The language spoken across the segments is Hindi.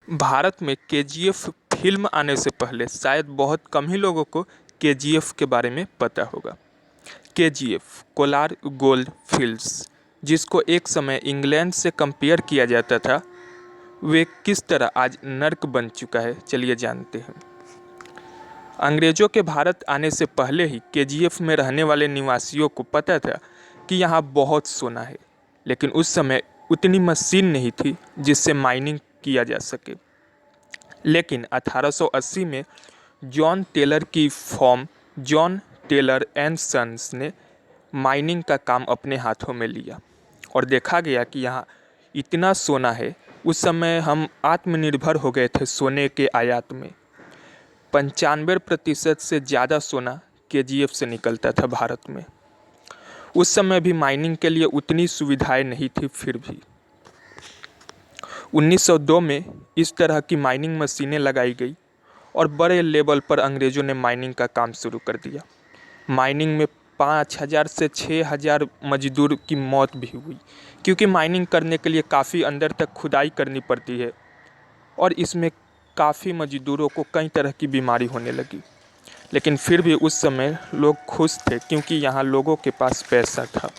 भारत में केजीएफ फिल्म आने से पहले शायद बहुत कम ही लोगों को केजीएफ के बारे में पता होगा। केजीएफ कोलार गोल्ड फील्ड्स, जिसको एक समय इंग्लैंड से कंपेयर किया जाता था, वे किस तरह आज नर्क बन चुका है, चलिए जानते हैं। अंग्रेज़ों के भारत आने से पहले ही केजीएफ में रहने वाले निवासियों को पता था कि यहाँ बहुत सोना है, लेकिन उस समय उतनी मशीन नहीं थी जिससे माइनिंग किया जा सके। लेकिन 1880 में जॉन टेलर की firm John Taylor and Sons ने माइनिंग का काम अपने हाथों में लिया और देखा गया कि यहाँ इतना सोना है। उस समय हम आत्मनिर्भर हो गए थे सोने के आयात में। 95% से ज़्यादा सोना केजीएफ से निकलता था भारत में। उस समय भी माइनिंग के लिए उतनी सुविधाएं नहीं थी। फिर भी 1902 में इस तरह की माइनिंग मशीनें लगाई गई और बड़े लेवल पर अंग्रेज़ों ने माइनिंग का काम शुरू कर दिया। माइनिंग में 5000 से 6000 मजदूर की मौत भी हुई, क्योंकि माइनिंग करने के लिए काफ़ी अंदर तक खुदाई करनी पड़ती है और इसमें काफ़ी मजदूरों को कई तरह की बीमारी होने लगी। लेकिन फिर भी उस समय लोग खुश थे, क्योंकि यहाँ लोगों के पास पैसा था।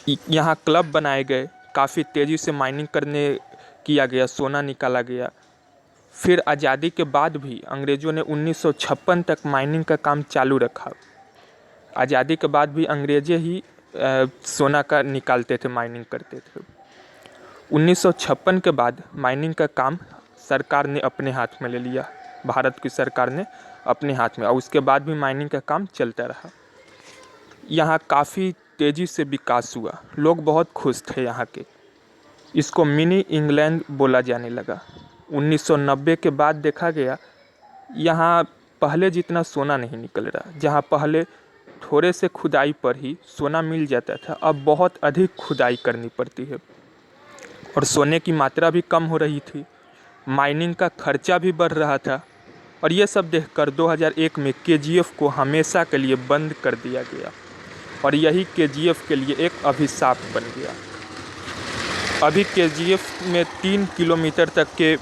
यहाँ क्लब बनाए गए, काफ़ी तेज़ी से माइनिंग करने किया गया, सोना निकाला गया। फिर आज़ादी के बाद भी अंग्रेज़ों ने 1956 तक माइनिंग का काम चालू रखा। आज़ादी के बाद भी अंग्रेज़े ही सोना का निकालते थे, माइनिंग करते थे। 1956 के बाद माइनिंग का काम सरकार ने अपने हाथ में ले लिया, भारत की सरकार ने अपने हाथ में, और उसके बाद भी माइनिंग का काम चलता रहा। यहाँ काफ़ी तेज़ी से विकास हुआ, लोग बहुत खुश थे यहाँ के। इसको मिनी इंग्लैंड बोला जाने लगा। 1990 के बाद देखा गया यहाँ पहले जितना सोना नहीं निकल रहा। जहाँ पहले थोड़े से खुदाई पर ही सोना मिल जाता था, अब बहुत अधिक खुदाई करनी पड़ती है और सोने की मात्रा भी कम हो रही थी। माइनिंग का खर्चा भी बढ़ रहा था और ये सब देखकर 2001 में केजीएफ को हमेशा के लिए बंद कर दिया गया और यही केजीएफ के लिए एक अभिशाप बन गया। अभी केजीएफ में 3 किलोमीटर तक के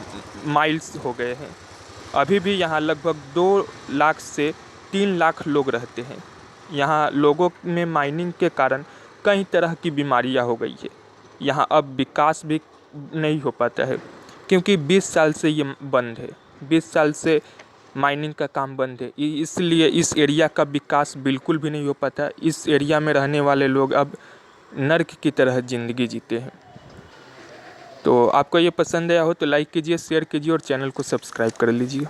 माइल्स हो गए हैं। अभी भी यहाँ लगभग 2 लाख से 3 लाख लोग रहते हैं। यहाँ लोगों में माइनिंग के कारण कई तरह की बीमारियाँ हो गई है। यहाँ अब विकास भी नहीं हो पाता है, क्योंकि 20 साल से ये बंद है। 20 साल से माइनिंग का काम बंद है, इसलिए इस एरिया का विकास बिल्कुल भी नहीं हो पाता। इस एरिया में रहने वाले लोग अब नर्क की तरह ज़िंदगी जीते हैं। तो आपको ये पसंद आया हो तो लाइक कीजिए, शेयर कीजिए और चैनल को सब्सक्राइब कर लीजिए।